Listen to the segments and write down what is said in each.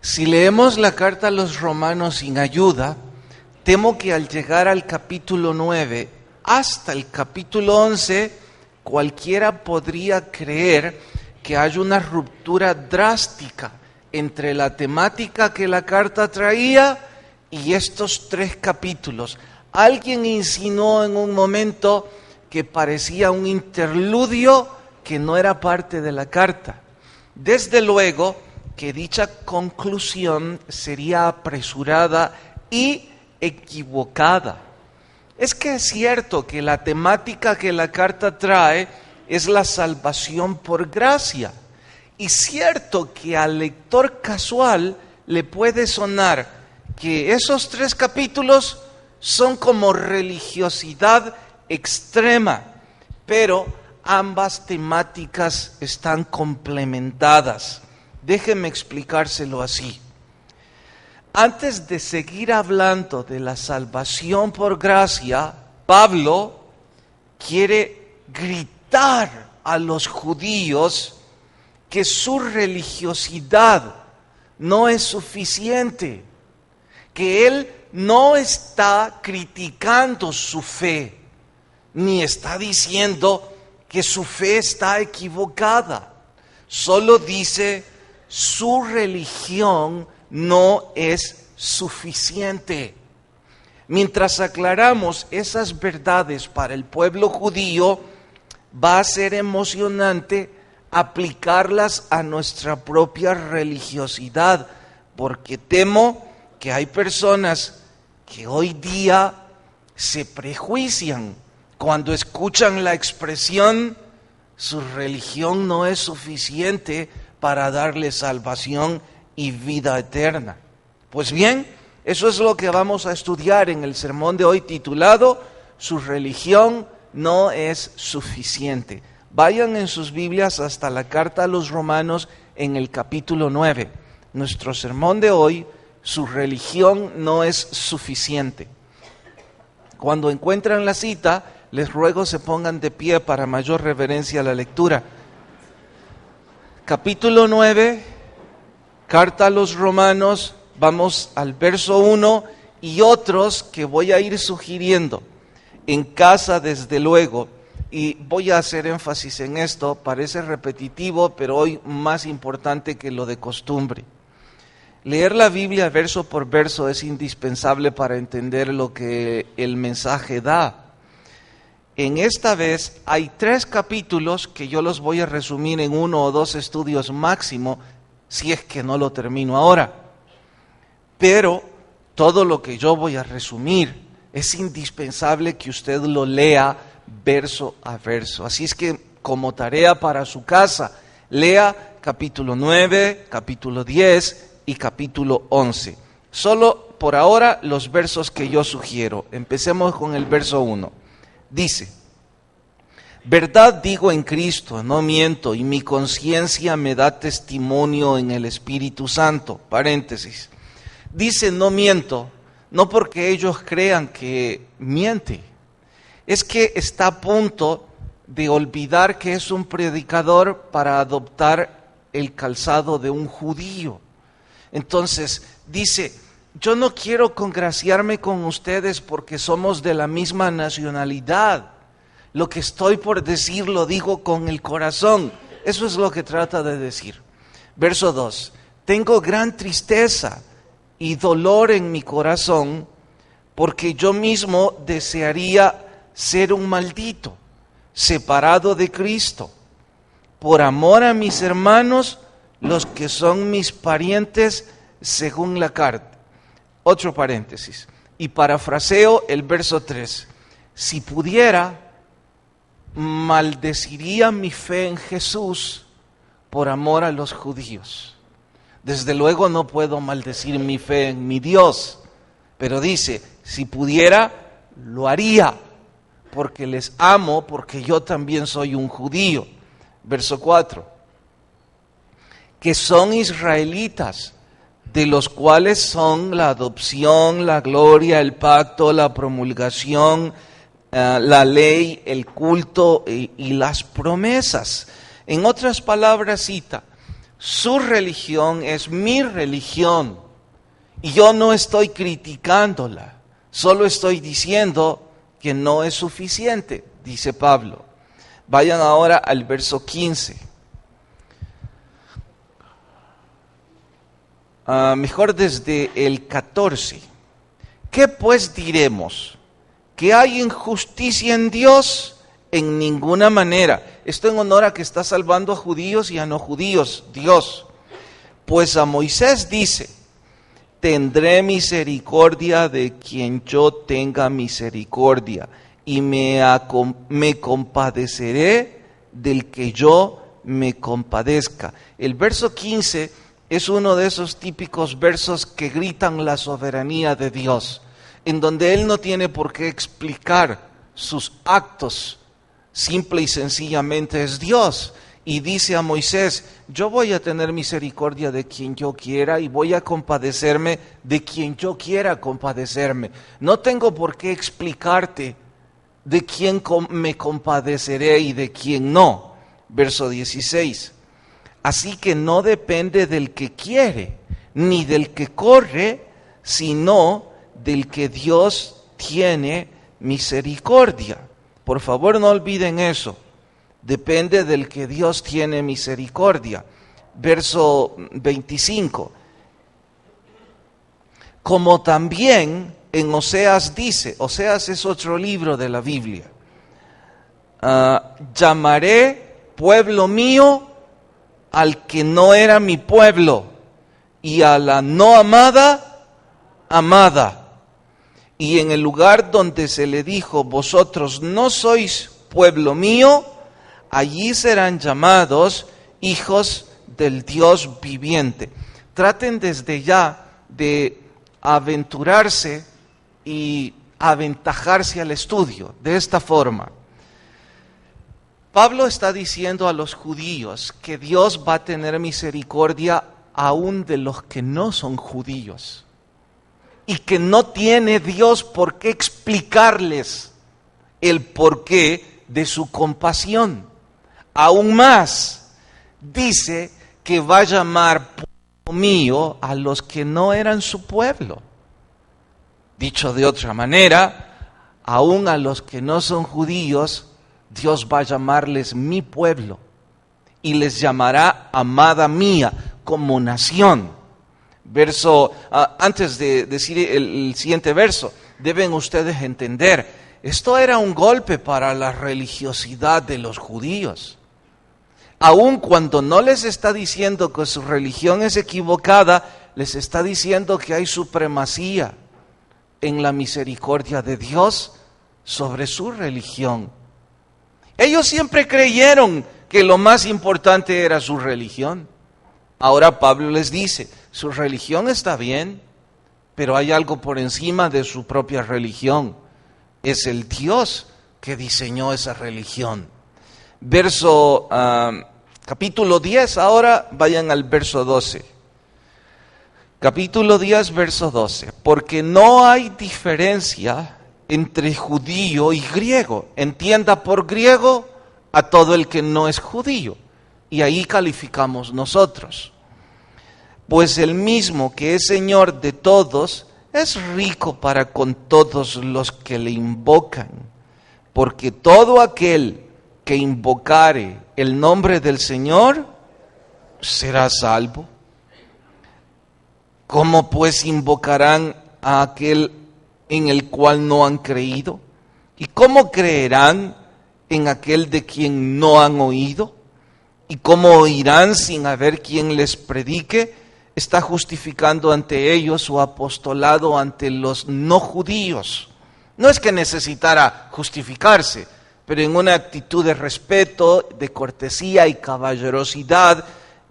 Si leemos la carta a los Romanos sin ayuda, temo que al llegar al capítulo 9 hasta el capítulo 11, cualquiera podría creer que hay una ruptura drástica entre la temática que la carta traía y estos 3 capítulos. Alguien insinuó en un momento que parecía un interludio que no era parte de la carta. Desde luego que dicha conclusión sería apresurada y equivocada. Es que es cierto que la temática que la carta trae es la salvación por gracia. Y cierto que al lector casual le puede sonar que esos 3 capítulos son como religiosidad extrema, pero ambas temáticas están complementadas. Déjeme explicárselo así. Antes de seguir hablando de la salvación por gracia, Pablo quiere gritar a los judíos que su religiosidad no es suficiente, que él no está criticando su fe, ni está diciendo que su fe está equivocada. Solo dice, su religión no es suficiente. Mientras aclaramos esas verdades para el pueblo judío, va a ser emocionante aplicarlas a nuestra propia religiosidad, porque temo que hay personas que hoy día se prejuician cuando escuchan la expresión, su religión no es suficiente para darle salvación y vida eterna. Pues bien, eso es lo que vamos a estudiar en el sermón de hoy titulado, su religión no es suficiente. Vayan en sus Biblias hasta la carta a los Romanos en el capítulo 9. Nuestro sermón de hoy, su religión no es suficiente. Cuando encuentran la cita, les ruego se pongan de pie para mayor reverencia a la lectura. Capítulo 9, carta a los Romanos, vamos al verso 1 y otros que voy a ir sugiriendo en casa desde luego. Y voy a hacer énfasis en esto, parece repetitivo, pero hoy más importante que lo de costumbre. Leer la Biblia verso por verso es indispensable para entender lo que el mensaje da. En esta vez hay 3 capítulos que yo los voy a resumir en 1 o 2 estudios máximo, si es que no lo termino ahora. Pero todo lo que yo voy a resumir es indispensable que usted lo lea verso a verso. Así es que como tarea para su casa, lea capítulo 9, capítulo 10 y capítulo 11. Solo por ahora los versos que yo sugiero. Empecemos con el verso 1. Dice, verdad digo en Cristo, no miento, y mi conciencia me da testimonio en el Espíritu Santo. Paréntesis. Dice no miento, no porque ellos crean que miente. Es que está a punto de olvidar que es un predicador para adoptar el calzado de un judío. Entonces dice, yo no quiero congraciarme con ustedes porque somos de la misma nacionalidad. Lo que estoy por decir lo digo con el corazón. Eso es lo que trata de decir. Verso 2. Tengo gran tristeza y dolor en mi corazón porque yo mismo desearía ser un maldito, separado de Cristo, por amor a mis hermanos, los que son mis parientes según la carta. Otro paréntesis. Y parafraseo el verso 3. Si pudiera, maldeciría mi fe en Jesús por amor a los judíos. Desde luego no puedo maldecir mi fe en mi Dios, pero dice, si pudiera, lo haría, porque les amo, porque yo también soy un judío. Verso 4. Que son israelitas, de los cuales son la adopción, la gloria, el pacto, la promulgación, la ley, el culto y las promesas. En otras palabras cita, Su religión es mi religión. Y yo no estoy criticándola. Solo estoy diciendo que no es suficiente, dice Pablo. Vayan ahora al verso 15. Mejor desde el 14. ¿Qué pues diremos? ¿Que hay injusticia en Dios? En ninguna manera. Esto en honor a que está salvando a judíos y a no judíos, Dios. Pues a Moisés dice: tendré misericordia de quien yo tenga misericordia, y me compadeceré del que yo me compadezca. El verso 15 es uno de esos típicos versos que gritan la soberanía de Dios, en donde Él no tiene por qué explicar sus actos, simple y sencillamente es Dios. Y dice a Moisés: yo voy a tener misericordia de quien yo quiera y voy a compadecerme de quien yo quiera compadecerme. No tengo por qué explicarte de quién me compadeceré y de quién no. Verso 16. Así que no depende del que quiere, ni del que corre, sino del que Dios tiene misericordia. Por favor, no olviden eso. Depende del que Dios tiene misericordia. Verso 25. Como también en Oseas dice, Oseas es otro libro de la Biblia, llamaré pueblo mío al que no era mi pueblo, y a la no amada, amada. Y en el lugar donde se le dijo: vosotros no sois pueblo mío, allí serán llamados hijos del Dios viviente. Traten desde ya de aventurarse y aventajarse al estudio de esta forma. Pablo está diciendo a los judíos que Dios va a tener misericordia aún de los que no son judíos, y que no tiene Dios por qué explicarles el porqué de su compasión. Aún más, dice que va a llamar pueblo mío a los que no eran su pueblo. Dicho de otra manera, aún a los que no son judíos, Dios va a llamarles mi pueblo y les llamará amada mía como nación. Antes de decir el siguiente verso, deben ustedes entender, esto era un golpe para la religiosidad de los judíos. Aun cuando no les está diciendo que su religión es equivocada, les está diciendo que hay supremacía en la misericordia de Dios sobre su religión. Ellos siempre creyeron que lo más importante era su religión. Ahora Pablo les dice: su religión está bien, pero hay algo por encima de su propia religión. Es el Dios que diseñó esa religión. Capítulo 10, ahora vayan al verso 12. Capítulo 10, verso 12. Porque no hay diferencia entre judío y griego. Entienda por griego a todo el que no es judío. Y ahí calificamos nosotros. Pues el mismo que es Señor de todos es rico para con todos los que le invocan. Porque todo aquel que invocare el nombre del Señor será salvo. ¿Cómo pues invocarán a aquel en el cual no han creído? ¿Y cómo creerán en aquel de quien no han oído? ¿Y cómo oirán sin haber quien les predique? Está justificando ante ellos su apostolado ante los no judíos. No es que necesitara justificarse, pero en una actitud de respeto, de cortesía y caballerosidad,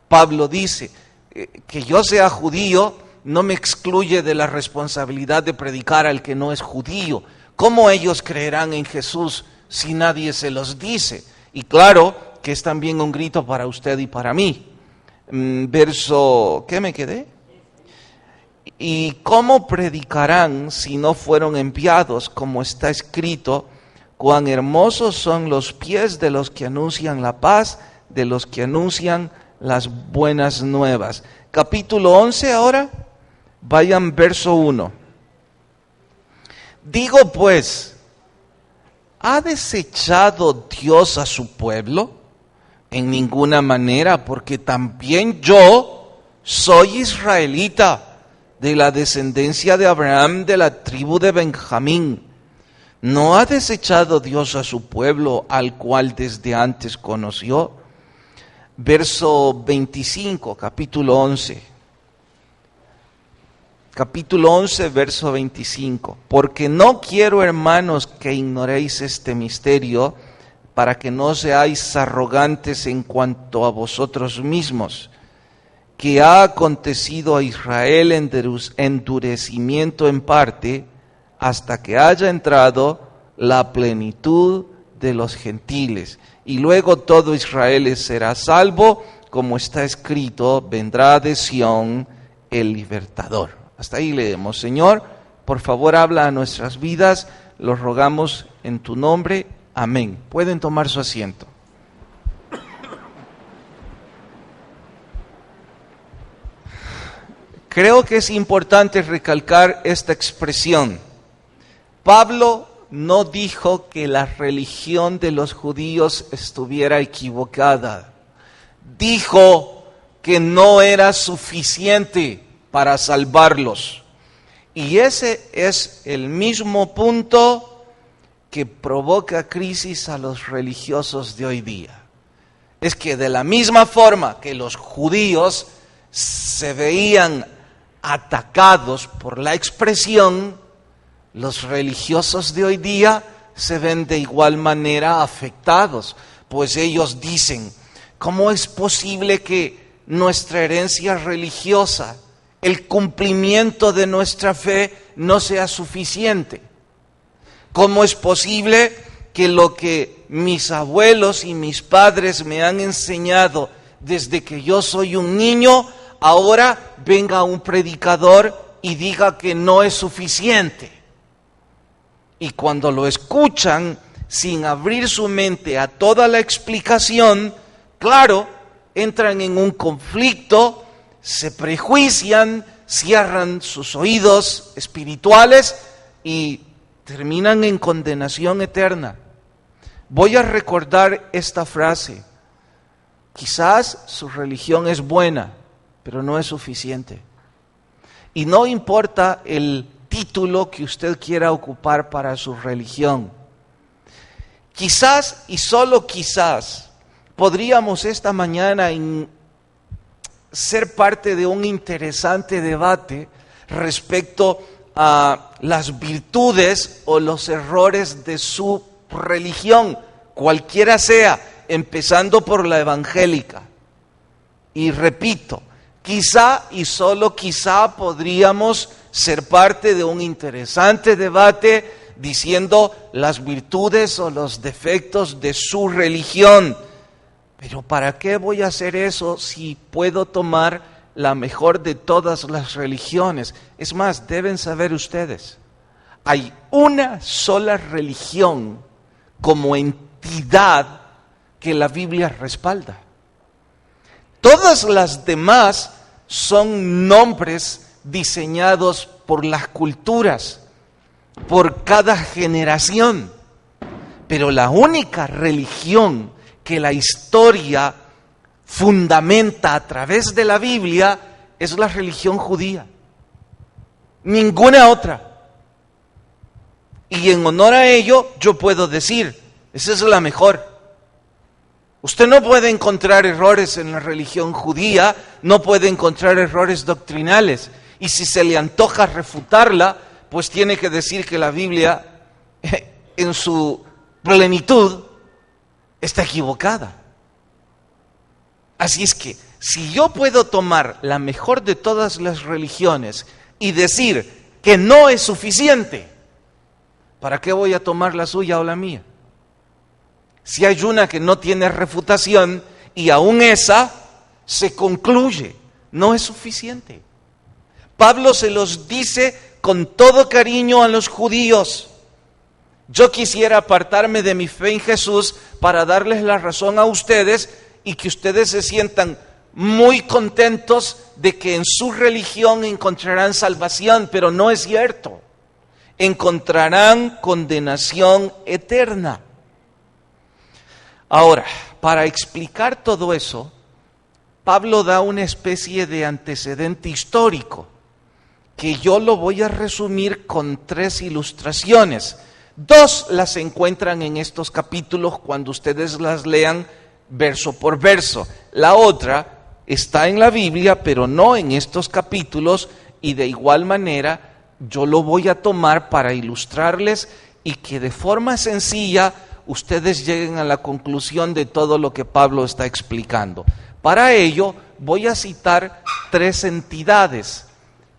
Pablo dice: que yo sea judío no me excluye de la responsabilidad de predicar al que no es judío. ¿Cómo ellos creerán en Jesús si nadie se los dice? Y claro que es también un grito para usted y para mí. ¿Qué me quedé? ¿Y cómo predicarán si no fueron enviados? Como está escrito: cuán hermosos son los pies de los que anuncian la paz, de los que anuncian las buenas nuevas. Capítulo 11 ahora, vayan verso 1. Digo pues, ¿ha desechado Dios a su pueblo? En ninguna manera, porque también yo soy israelita, de la descendencia de Abraham, de la tribu de Benjamín. ¿No ha desechado Dios a su pueblo, al cual desde antes conoció? Verso 25, capítulo 11. Capítulo 11, verso 25. Porque no quiero, hermanos, que ignoréis este misterio, para que no seáis arrogantes en cuanto a vosotros mismos, que ha acontecido a Israel endurecimiento en parte, hasta que haya entrado la plenitud de los gentiles. Y luego todo Israel será salvo, como está escrito, vendrá de Sión el libertador. Hasta ahí leemos. Señor, por favor habla a nuestras vidas, lo rogamos en tu nombre. Amén. Pueden tomar su asiento. Creo que es importante recalcar esta expresión. Pablo no dijo que la religión de los judíos estuviera equivocada. Dijo que no era suficiente para salvarlos. Y ese es el mismo punto que provoca crisis a los religiosos de hoy día. Es que de la misma forma que los judíos se veían atacados por la expresión, los religiosos de hoy día se ven de igual manera afectados, pues ellos dicen, ¿cómo es posible que nuestra herencia religiosa, el cumplimiento de nuestra fe no sea suficiente? ¿Cómo es posible que lo que mis abuelos y mis padres me han enseñado desde que yo soy un niño, ahora venga un predicador y diga que no es suficiente? Y cuando lo escuchan, sin abrir su mente a toda la explicación, claro, entran en un conflicto, se prejuician, cierran sus oídos espirituales y terminan en condenación eterna. Voy a recordar esta frase. Quizás su religión es buena, pero no es suficiente. Y no importa el título que usted quiera ocupar para su religión. Quizás y solo quizás podríamos esta mañana ser parte de un interesante debate respecto a las virtudes o los errores de su religión, cualquiera sea, empezando por la evangélica. Y repito, quizá y solo quizá podríamos ser parte de un interesante debate diciendo las virtudes o los defectos de su religión. Pero ¿para qué voy a hacer eso si puedo tomar la mejor de todas las religiones? Es más, deben saber ustedes, hay una sola religión como entidad que la Biblia respalda. Todas las demás son nombres diseñados por las culturas, por cada generación. Pero la única religión que la historia fundamenta a través de la Biblia es la religión judía. Ninguna otra. Y en honor a ello, yo puedo decir, esa es la mejor. Usted no puede encontrar errores en la religión judía, no puede encontrar errores doctrinales. Y si se le antoja refutarla, pues tiene que decir que la Biblia, en su plenitud, está equivocada. Así es que, si yo puedo tomar la mejor de todas las religiones y decir que no es suficiente, ¿para qué voy a tomar la suya o la mía? Si hay una que no tiene refutación y aún esa se concluye, no es suficiente. Pablo se los dice con todo cariño a los judíos. Yo quisiera apartarme de mi fe en Jesús para darles la razón a ustedes y que ustedes se sientan muy contentos de que en su religión encontrarán salvación, pero no es cierto. Encontrarán condenación eterna. Ahora, para explicar todo eso, Pablo da una especie de antecedente histórico, que yo lo voy a resumir con 3 ilustraciones. 2 las encuentran en estos capítulos cuando ustedes las lean verso por verso. La otra está en la Biblia, pero no en estos capítulos, y de igual manera yo lo voy a tomar para ilustrarles y que de forma sencilla ustedes lleguen a la conclusión de todo lo que Pablo está explicando. Para ello voy a citar 3 entidades.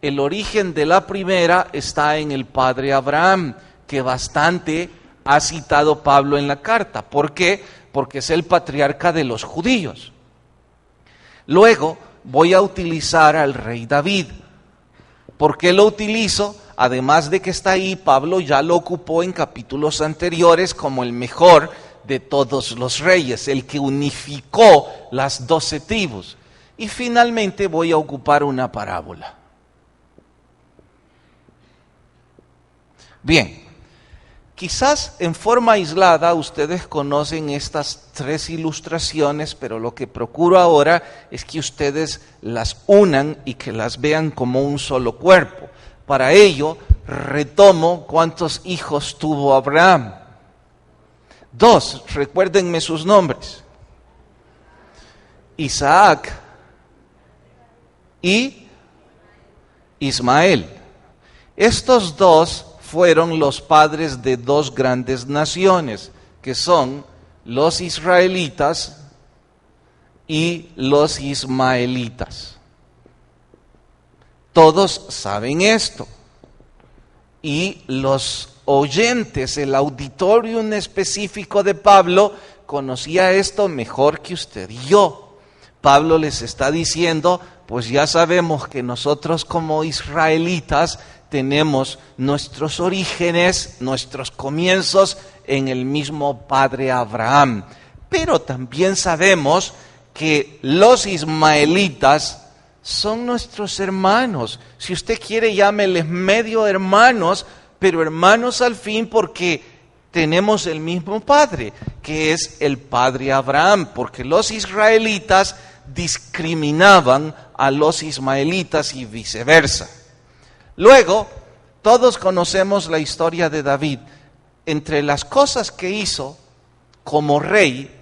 El origen de la primera está en el padre Abraham, que bastante ha citado Pablo en la carta. ¿Por qué? Porque es el patriarca de los judíos. Luego voy a utilizar al rey David. ¿Por qué lo utilizo? Además de que está ahí, Pablo ya lo ocupó en capítulos anteriores como el mejor de todos los reyes, el que unificó las 12 tribus. Y finalmente voy a ocupar una parábola. Bien, quizás en forma aislada ustedes conocen estas 3 ilustraciones, pero lo que procuro ahora es que ustedes las unan y que las vean como un solo cuerpo. Para ello, retomo cuántos hijos tuvo Abraham. 2, recuérdenme sus nombres. Isaac y Ismael. Estos 2 fueron los padres de 2 grandes naciones, que son los israelitas y los ismaelitas. Todos saben esto. Y los oyentes, el auditorium específico de Pablo, conocía esto mejor que usted y yo. Pablo les está diciendo, pues ya sabemos que nosotros como israelitas tenemos nuestros orígenes, nuestros comienzos en el mismo padre Abraham. Pero también sabemos que los ismaelitas son nuestros hermanos. Si usted quiere, llámeles medio hermanos, pero hermanos al fin porque tenemos el mismo padre, que es el padre Abraham, porque los israelitas discriminaban a los ismaelitas y viceversa. Luego, todos conocemos la historia de David. Entre las cosas que hizo como rey,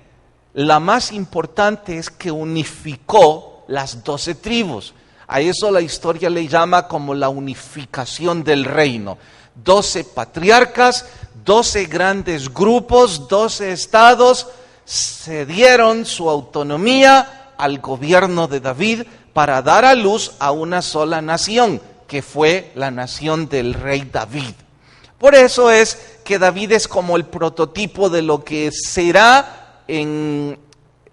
la más importante es que unificó las 12 tribus. A eso la historia le llama como la unificación del reino. 12 patriarcas, 12 grandes grupos, 12 estados cedieron su autonomía al gobierno de David para dar a luz a una sola nación, que fue la nación del rey David. Por eso es que David es como el prototipo de lo que será en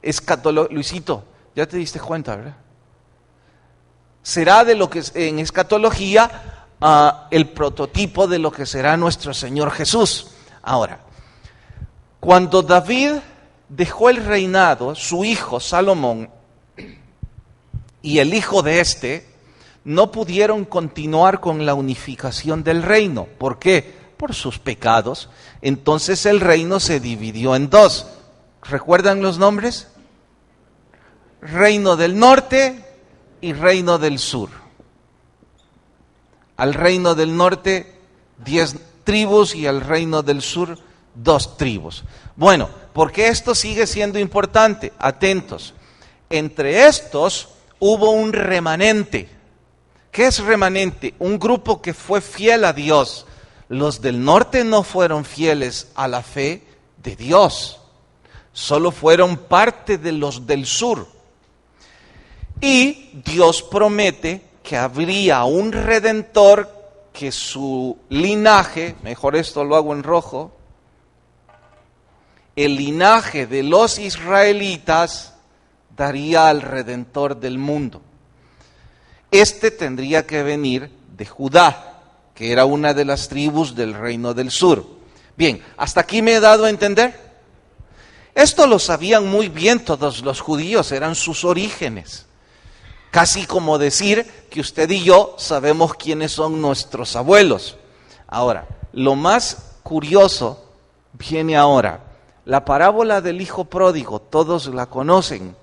escatología. Luisito, ya te diste cuenta, ¿verdad? Será de lo que en escatología el prototipo de lo que será nuestro Señor Jesús. Ahora, cuando David dejó el reinado, su hijo Salomón y el hijo de este no pudieron continuar con la unificación del reino. ¿Por qué? Por sus pecados. Entonces el reino se dividió en 2. ¿Recuerdan los nombres? Reino del norte y reino del sur. Al reino del norte 10 tribus y al reino del sur 2 tribus. Bueno, ¿por qué esto sigue siendo importante? Atentos. Entre estos hubo un remanente. ¿Qué es remanente? Un grupo que fue fiel a Dios. Los del norte no fueron fieles a la fe de Dios. Solo fueron parte de los del sur. Y Dios promete que habría un redentor que su linaje, mejor esto lo hago en rojo, el linaje de los israelitas daría al redentor del mundo. Este tendría que venir de Judá, que era una de las tribus del reino del sur. Bien, ¿hasta aquí me he dado a entender? Esto lo sabían muy bien todos los judíos, eran sus orígenes. Casi como decir que usted y yo sabemos quiénes son nuestros abuelos. Ahora, lo más curioso viene ahora. La parábola del hijo pródigo, todos la conocen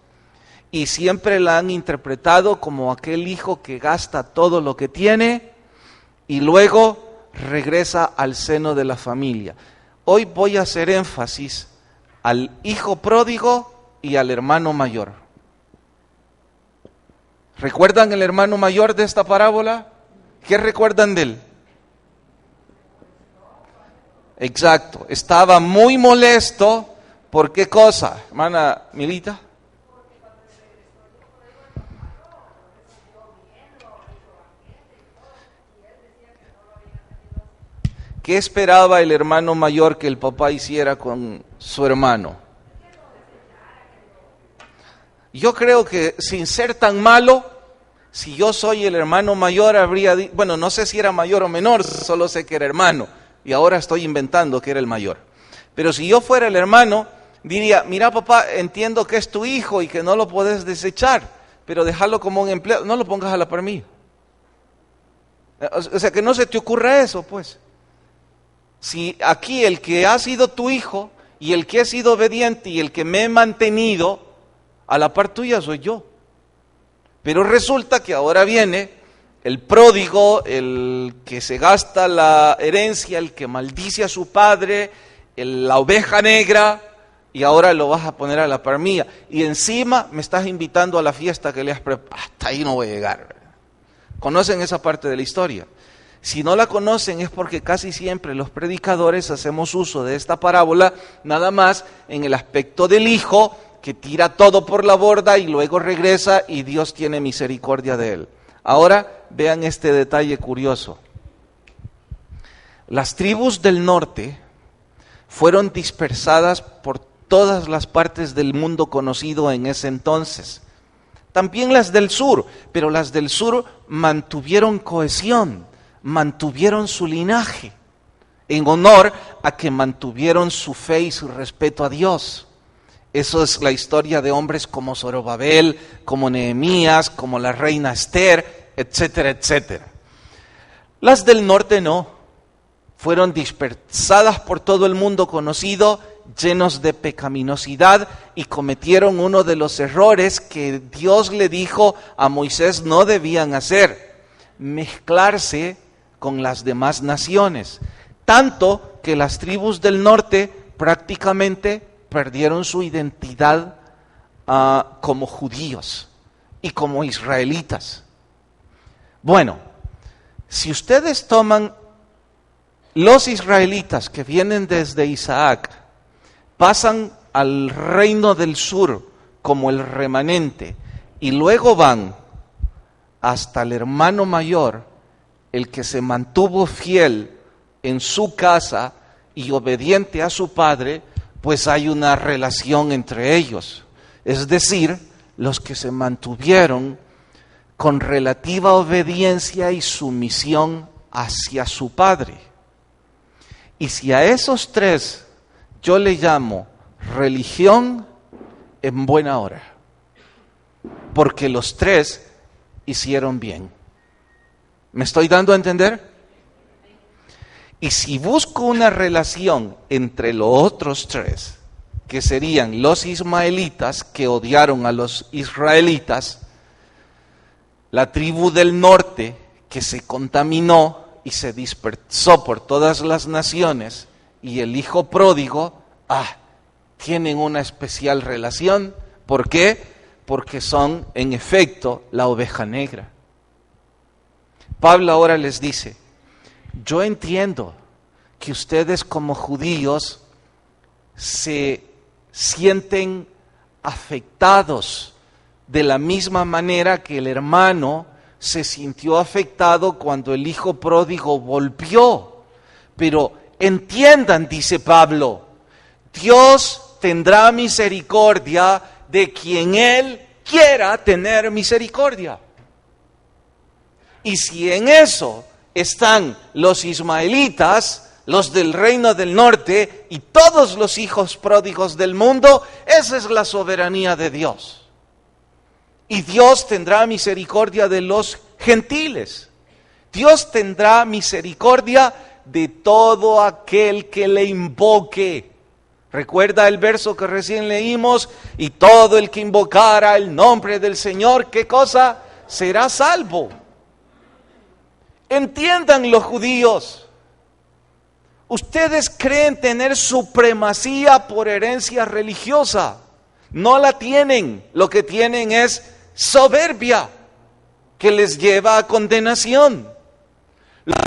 y siempre la han interpretado como aquel hijo que gasta todo lo que tiene y luego regresa al seno de la familia. Hoy voy a hacer énfasis al hijo pródigo y al hermano mayor. ¿Recuerdan el hermano mayor de esta parábola? ¿Qué recuerdan de él? Exacto, estaba muy molesto. ¿Por qué cosa, hermana Milita? ¿Qué esperaba el hermano mayor que el papá hiciera con su hermano? Yo creo que sin ser tan malo, si yo soy el hermano mayor, habría dicho, bueno, no sé si era mayor o menor, solo sé que era hermano, y ahora estoy inventando que era el mayor. Pero si yo fuera el hermano, diría, mira papá, entiendo que es tu hijo y que no lo puedes desechar, pero déjalo como un empleado, no lo pongas a la par mía. O sea, que no se te ocurra eso, pues. Si aquí el que ha sido tu hijo y el que ha sido obediente y el que me he mantenido, a la par tuya soy yo. Pero resulta que ahora viene el pródigo, el que se gasta la herencia, el que maldice a su padre, la oveja negra, y ahora lo vas a poner a la par mía. Y encima me estás invitando a la fiesta que le has preparado. Hasta ahí no voy a llegar. ¿Conocen esa parte de la historia? Si no la conocen es porque casi siempre los predicadores hacemos uso de esta parábola nada más en el aspecto del hijo que tira todo por la borda y luego regresa y Dios tiene misericordia de él. Ahora vean este detalle curioso. Las tribus del norte fueron dispersadas por todas las partes del mundo conocido en ese entonces. También las del sur, pero las del sur mantuvieron cohesión, mantuvieron su linaje, en honor a que mantuvieron su fe y su respeto a Dios. Eso es la historia de hombres como Zorobabel, como Nehemías, como la reina Esther, etcétera, etcétera. Las del norte no, fueron dispersadas por todo el mundo conocido, llenos de pecaminosidad y cometieron uno de los errores que Dios le dijo a Moisés no debían hacer, mezclarse con las demás naciones, tanto que las tribus del norte prácticamente perdieron su identidad como judíos y como israelitas. Bueno, si ustedes toman los israelitas que vienen desde Isaac, pasan al reino del sur como el remanente y luego van hasta el hermano mayor, el que se mantuvo fiel en su casa y obediente a su padre, pues hay una relación entre ellos. Es decir, los que se mantuvieron con relativa obediencia y sumisión hacia su padre. Y si a esos tres yo le llamo religión, en buena hora, porque los tres hicieron bien. ¿Me estoy dando a entender? Y si busco una relación entre los otros tres, que serían los ismaelitas que odiaron a los israelitas, la tribu del norte que se contaminó y se dispersó por todas las naciones, y el hijo pródigo, tienen una especial relación. ¿Por qué? Porque son en efecto la oveja negra. Pablo ahora les dice, yo entiendo que ustedes como judíos se sienten afectados de la misma manera que el hermano se sintió afectado cuando el hijo pródigo volvió. Pero entiendan, dice Pablo, Dios tendrá misericordia de quien Él quiera tener misericordia. Y si en eso están los ismaelitas, los del reino del norte y todos los hijos pródigos del mundo, esa es la soberanía de Dios. Y Dios tendrá misericordia de los gentiles. Dios tendrá misericordia de todo aquel que le invoque. Recuerda el verso que recién leímos, y todo el que invocara el nombre del Señor, ¿qué cosa? Será salvo. Entiendan los judíos, ustedes creen tener supremacía por herencia religiosa. No la tienen, lo que tienen es soberbia que les lleva a condenación.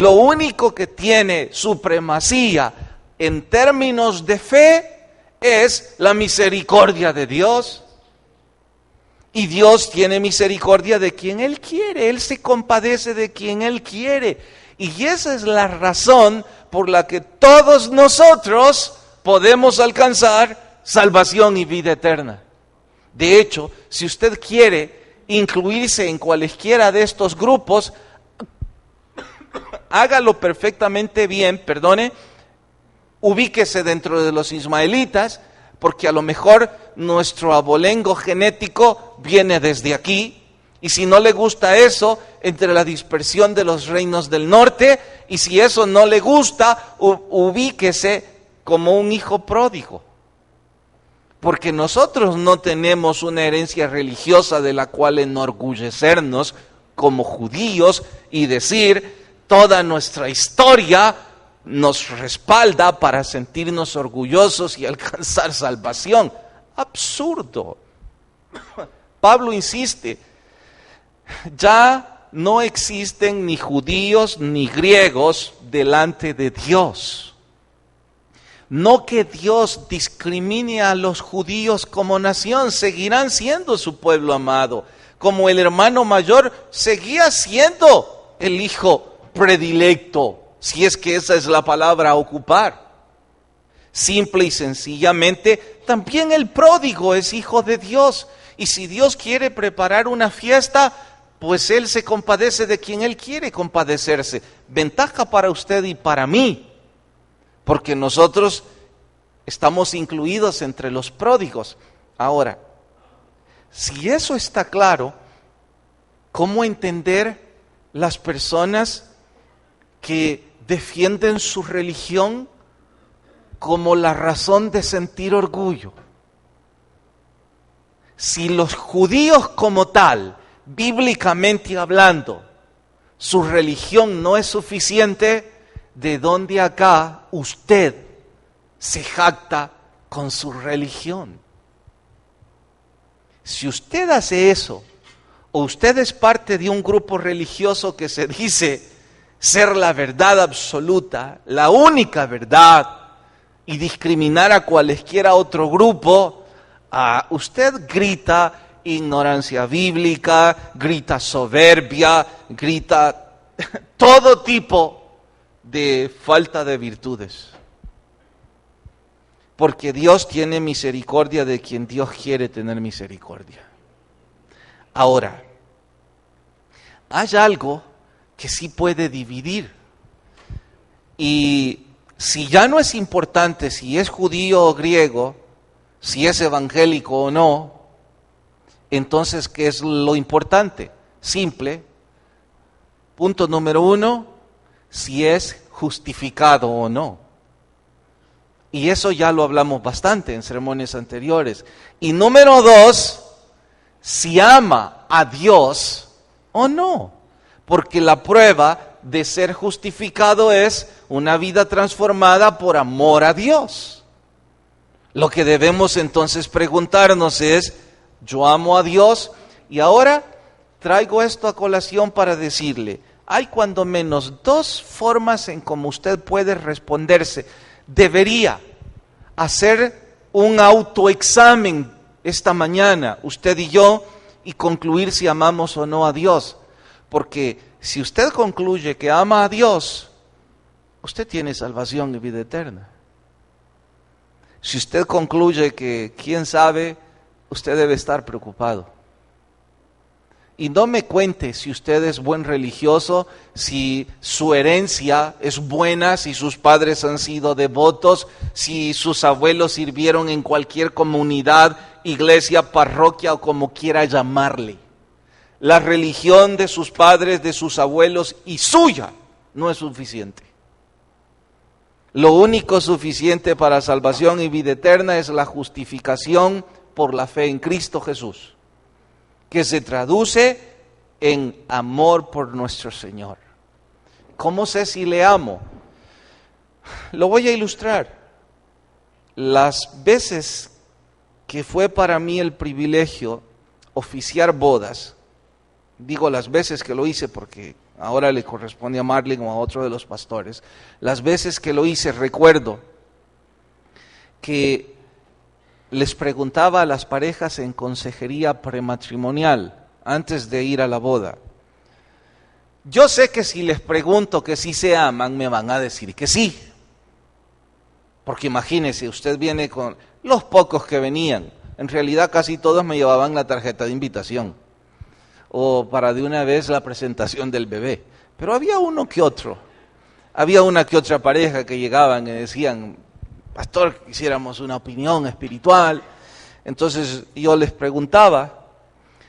Lo único que tiene supremacía en términos de fe es la misericordia de Dios. Y Dios tiene misericordia de quien Él quiere, Él se compadece de quien Él quiere. Y esa es la razón por la que todos nosotros podemos alcanzar salvación y vida eterna. De hecho, si usted quiere incluirse en cualesquiera de estos grupos, hágalo perfectamente bien, ubíquese dentro de los ismaelitas, porque a lo mejor nuestro abolengo genético viene desde aquí, y si no le gusta eso, entre la dispersión de los reinos del norte, y si eso no le gusta, ubíquese como un hijo pródigo. Porque nosotros no tenemos una herencia religiosa de la cual enorgullecernos como judíos y decir, toda nuestra historia nos respalda para sentirnos orgullosos y alcanzar salvación. Absurdo. Pablo insiste, ya no existen ni judíos ni griegos delante de Dios. No que Dios discrimine a los judíos como nación, seguirán siendo su pueblo amado. Como el hermano mayor seguía siendo el hijo predilecto, si es que esa es la palabra a ocupar. Simple y sencillamente, también el pródigo es hijo de Dios. Y si Dios quiere preparar una fiesta, pues Él se compadece de quien Él quiere compadecerse. Ventaja para usted y para mí, porque nosotros estamos incluidos entre los pródigos. Ahora, si eso está claro, ¿cómo entender las personas que defienden su religión como la razón de sentir orgullo? Si los judíos como tal, bíblicamente hablando, su religión no es suficiente, ¿de dónde acá usted se jacta con su religión? Si usted hace eso, o usted es parte de un grupo religioso que se dice ser la verdad absoluta, la única verdad, y discriminar a cualesquiera otro grupo, usted grita ignorancia bíblica, grita soberbia, grita todo tipo de falta de virtudes. Porque Dios tiene misericordia de quien Dios quiere tener misericordia. Ahora, hay algo que sí puede dividir. Y si ya no es importante si es judío o griego, si es evangélico o no, entonces, ¿qué es lo importante? Simple. Punto número 1, si es justificado o no. Y eso ya lo hablamos bastante en sermones anteriores. Y número 2, si ama a Dios o no. Porque la prueba de ser justificado es una vida transformada por amor a Dios. Lo que debemos entonces preguntarnos es, ¿yo amo a Dios? Y ahora traigo esto a colación para decirle, hay cuando menos 2 formas en cómo usted puede responderse. Debería hacer un autoexamen esta mañana, usted y yo, y concluir si amamos o no a Dios. Porque si usted concluye que ama a Dios, usted tiene salvación y vida eterna. Si usted concluye que, quién sabe, usted debe estar preocupado. Y no me cuente si usted es buen religioso, si su herencia es buena, si sus padres han sido devotos, si sus abuelos sirvieron en cualquier comunidad, iglesia, parroquia o como quiera llamarle. La religión de sus padres, de sus abuelos y suya no es suficiente. Lo único suficiente para salvación y vida eterna es la justificación por la fe en Cristo Jesús, que se traduce en amor por nuestro Señor. ¿Cómo sé si le amo? Lo voy a ilustrar. Las veces que fue para mí el privilegio oficiar bodas, digo las veces que lo hice porque ahora le corresponde a Marlene o a otro de los pastores, las veces que lo hice recuerdo que les preguntaba a las parejas en consejería prematrimonial antes de ir a la boda. Yo sé que si les pregunto que si se aman, me van a decir que sí. Porque imagínese, usted viene con los pocos que venían. En realidad casi todos me llevaban la tarjeta de invitación. O para de una vez la presentación del bebé. Pero había uno que otro. Había una que otra pareja que llegaban y decían, pastor, quisiéramos una opinión espiritual. Entonces yo les preguntaba.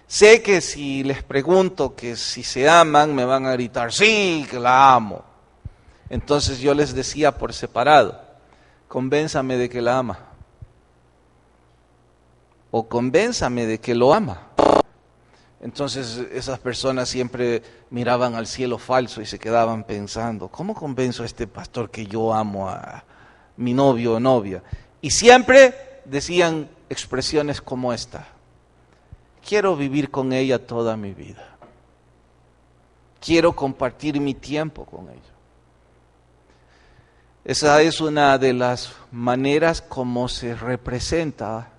Sé que si les pregunto que si se aman, me van a gritar, sí, que la amo. Entonces yo les decía por separado, convénzame de que la ama. O convénzame de que lo ama. Entonces esas personas siempre miraban al cielo falso y se quedaban pensando, ¿cómo convenzo a este pastor que yo amo a mi novio o novia? Y siempre decían expresiones como esta: quiero vivir con ella toda mi vida. Quiero compartir mi tiempo con ella. Esa es una de las maneras como se representa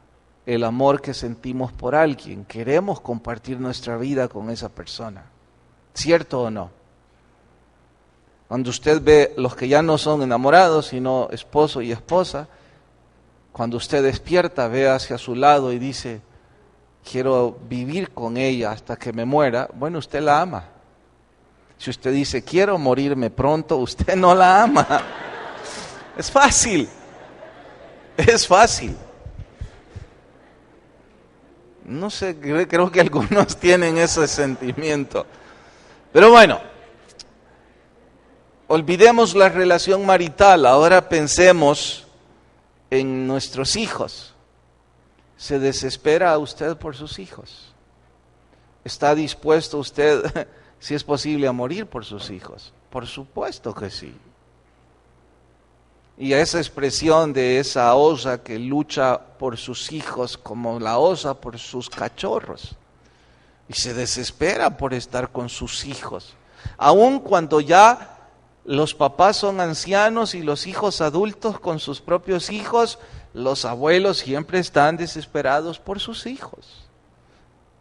el amor que sentimos por alguien. Queremos compartir nuestra vida con esa persona. ¿Cierto o no? Cuando usted ve los que ya no son enamorados, sino esposo y esposa, cuando usted despierta, ve hacia su lado y dice, quiero vivir con ella hasta que me muera, bueno, usted la ama. Si usted dice, quiero morirme pronto, usted no la ama. Es fácil. Es fácil. No sé, creo que algunos tienen ese sentimiento. Pero bueno, olvidemos la relación marital, ahora pensemos en nuestros hijos. ¿Se desespera usted por sus hijos? ¿Está dispuesto usted, si es posible, a morir por sus hijos? Por supuesto que sí. Y a esa expresión de esa osa que lucha por sus hijos como la osa por sus cachorros. Y se desespera por estar con sus hijos. Aun cuando ya los papás son ancianos y los hijos adultos con sus propios hijos, los abuelos siempre están desesperados por sus hijos.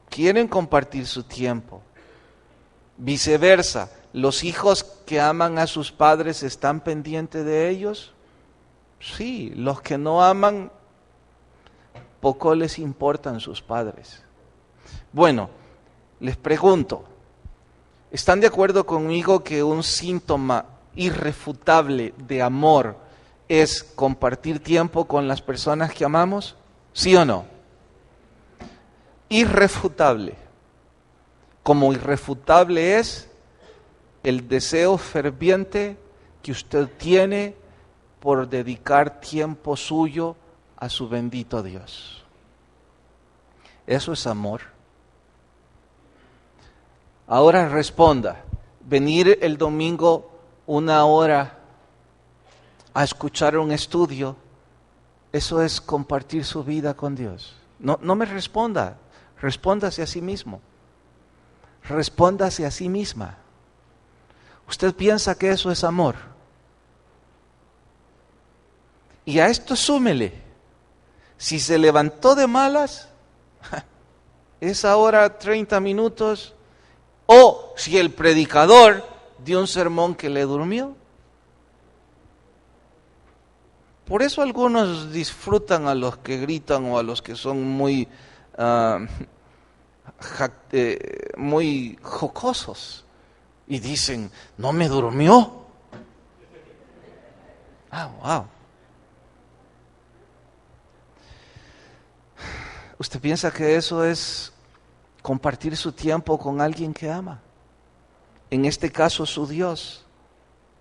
Quieren compartir su tiempo. Viceversa, ¿los hijos que aman a sus padres están pendientes de ellos? Sí, los que no aman, poco les importan sus padres. Bueno, les pregunto, ¿están de acuerdo conmigo que un síntoma irrefutable de amor es compartir tiempo con las personas que amamos? ¿Sí o no? Irrefutable. Como irrefutable es el deseo ferviente que usted tiene por dedicar tiempo suyo a su bendito Dios. Eso es amor. Ahora responda, venir el domingo 1 hora a escuchar un estudio, eso es compartir su vida con Dios. No me responda, respóndase a sí mismo. Respóndase a sí misma. ¿Usted piensa que eso es amor? Y a esto súmele, si se levantó de malas, es ahora 30 minutos, o si el predicador dio un sermón que le durmió. Por eso algunos disfrutan a los que gritan o a los que son muy jocosos y dicen, no me durmió. Wow. ¿Usted piensa que eso es compartir su tiempo con alguien que ama. En este caso, su Dios.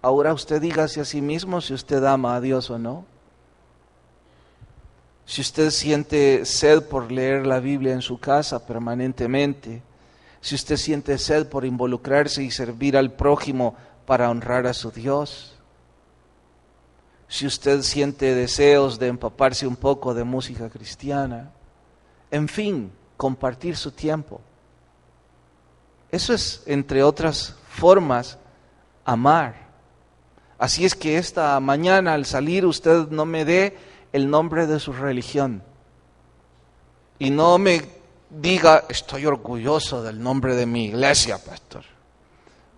Ahora usted dígase a sí mismo si usted ama a Dios o no. Si usted siente sed por leer la Biblia en su casa permanentemente, si usted siente sed por involucrarse y servir al prójimo para honrar a su Dios, si usted siente deseos de empaparse un poco de música cristiana, en fin, compartir su tiempo. Eso es, entre otras formas, amar. Así es que esta mañana al salir usted no me dé el nombre de su religión y no me diga, estoy orgulloso del nombre de mi iglesia, pastor.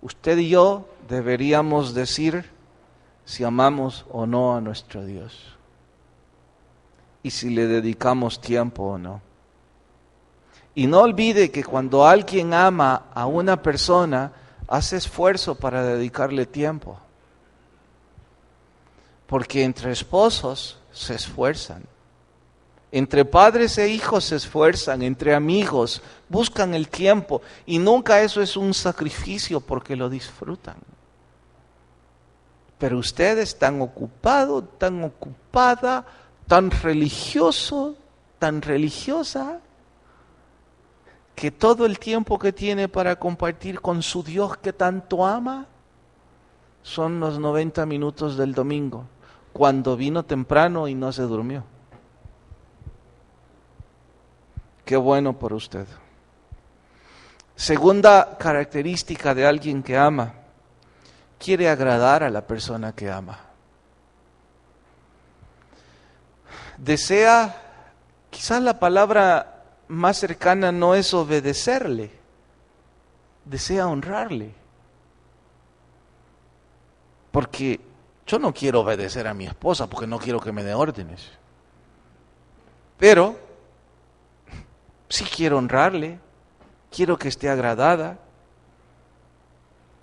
Usted y yo deberíamos decir si amamos o no a nuestro Dios y si le dedicamos tiempo o no. Y no olvide que cuando alguien ama a una persona, hace esfuerzo para dedicarle tiempo. Porque entre esposos se esfuerzan, entre padres e hijos se esfuerzan, entre amigos buscan el tiempo y nunca eso es un sacrificio porque lo disfrutan. Pero usted es tan ocupado, tan ocupada, tan religioso, tan religiosa, que todo el tiempo que tiene para compartir con su Dios que tanto ama son los 90 minutos del domingo, cuando vino temprano y no se durmió. Qué bueno por usted. Segunda característica de alguien que ama: quiere agradar a la persona que ama. Desea, quizás la palabra más cercana no es obedecerle, desea honrarle. Porque yo no quiero obedecer a mi esposa porque no quiero que me dé órdenes. Pero sí quiero honrarle, quiero que esté agradada.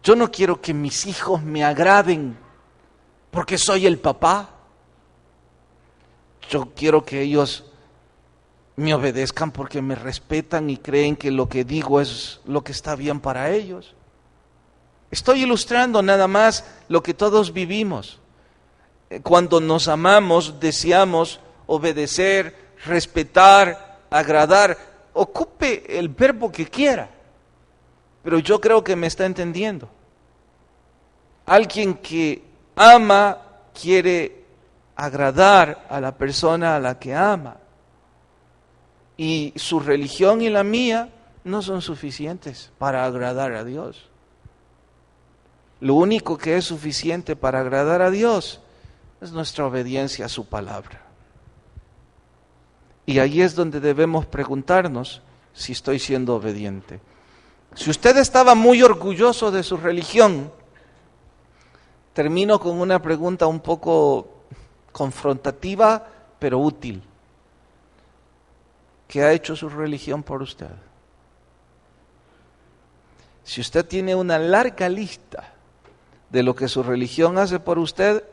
Yo no quiero que mis hijos me agraden porque soy el papá. Yo quiero que ellos me obedezcan porque me respetan y creen que lo que digo es lo que está bien para ellos. Estoy ilustrando nada más lo que todos vivimos. Cuando nos amamos, deseamos obedecer, respetar, agradar. Ocupe el verbo que quiera, pero yo creo que me está entendiendo. Alguien que ama quiere agradar a la persona a la que ama. Y su religión y la mía no son suficientes para agradar a Dios. Lo único que es suficiente para agradar a Dios es nuestra obediencia a su palabra. Y ahí es donde debemos preguntarnos si estoy siendo obediente. Si usted estaba muy orgulloso de su religión, termino con una pregunta un poco confrontativa, pero útil. ¿Qué ha hecho su religión por usted? Si usted tiene una larga lista de lo que su religión hace por usted,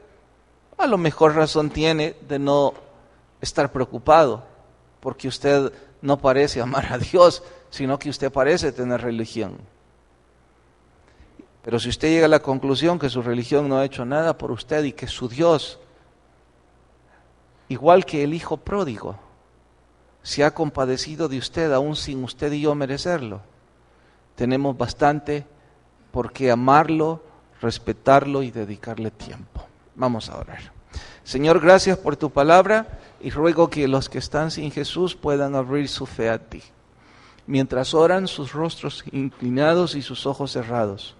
a lo mejor razón tiene de no estar preocupado, porque usted no parece amar a Dios, sino que usted parece tener religión. Pero si usted llega a la conclusión que su religión no ha hecho nada por usted y que su Dios, igual que el hijo pródigo, se ha compadecido de usted aún sin usted y yo merecerlo, tenemos bastante por qué amarlo, respetarlo y dedicarle tiempo. Vamos a orar. Señor, gracias por tu palabra y ruego que los que están sin Jesús puedan abrir su fe a ti. Mientras oran, sus rostros inclinados y sus ojos cerrados.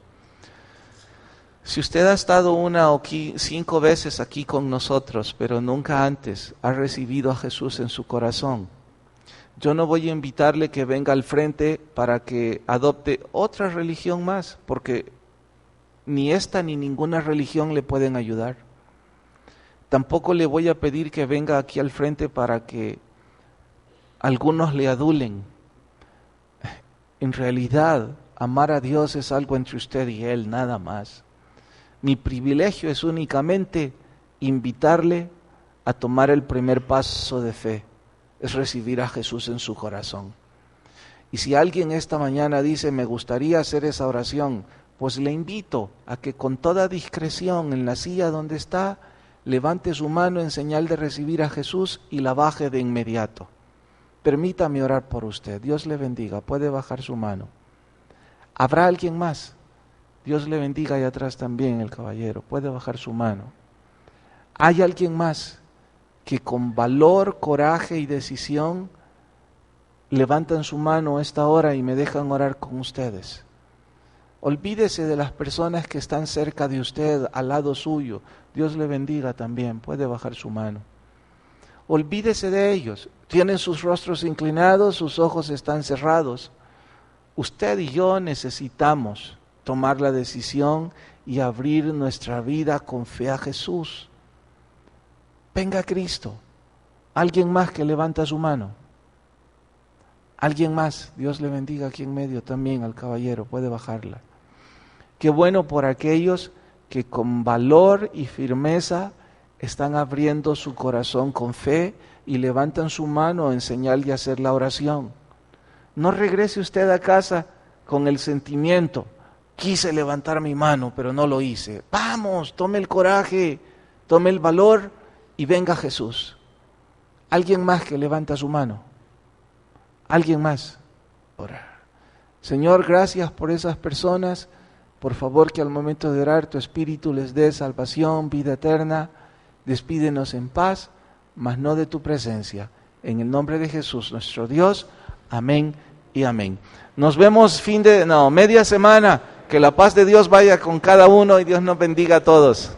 Si usted ha estado 1 o 5 veces aquí con nosotros, pero nunca antes ha recibido a Jesús en su corazón, yo no voy a invitarle que venga al frente para que adopte otra religión más, porque ni esta ni ninguna religión le pueden ayudar. Tampoco le voy a pedir que venga aquí al frente para que algunos le adulen. En realidad, amar a Dios es algo entre usted y Él, nada más. Mi privilegio es únicamente invitarle a tomar el primer paso de fe, es recibir a Jesús en su corazón. Y si alguien esta mañana dice, me gustaría hacer esa oración, pues le invito a que con toda discreción en la silla donde está, levante su mano en señal de recibir a Jesús y la baje de inmediato. Permítame orar por usted. Dios le bendiga. Puede bajar su mano. ¿Habrá alguien más? Dios le bendiga ahí atrás también el caballero. Puede bajar su mano. ¿Hay alguien más que con valor, coraje y decisión levantan su mano a esta hora y me dejan orar con ustedes? Olvídese de las personas que están cerca de usted, al lado suyo. Dios le bendiga también. Puede bajar su mano. Olvídese de ellos. Tienen sus rostros inclinados, sus ojos están cerrados. Usted y yo necesitamos tomar la decisión y abrir nuestra vida con fe a Jesús. Venga Cristo. ¿Alguien más que levanta su mano? ¿Alguien más? Dios le bendiga aquí en medio también al caballero. Puede bajarla. Qué bueno por aquellos que con valor y firmeza están abriendo su corazón con fe y levantan su mano en señal de hacer la oración. No regrese usted a casa con el sentimiento, quise levantar mi mano, pero no lo hice. Vamos, tome el coraje, tome el valor y venga Jesús. ¿Alguien más que levanta su mano? ¿Alguien más? Orar. Señor, gracias por esas personas. Por favor, que al momento de orar tu Espíritu les dé salvación, vida eterna. Despídenos en paz, mas no de tu presencia. En el nombre de Jesús, nuestro Dios. Amén y amén. Nos vemos media semana. Que la paz de Dios vaya con cada uno y Dios nos bendiga a todos.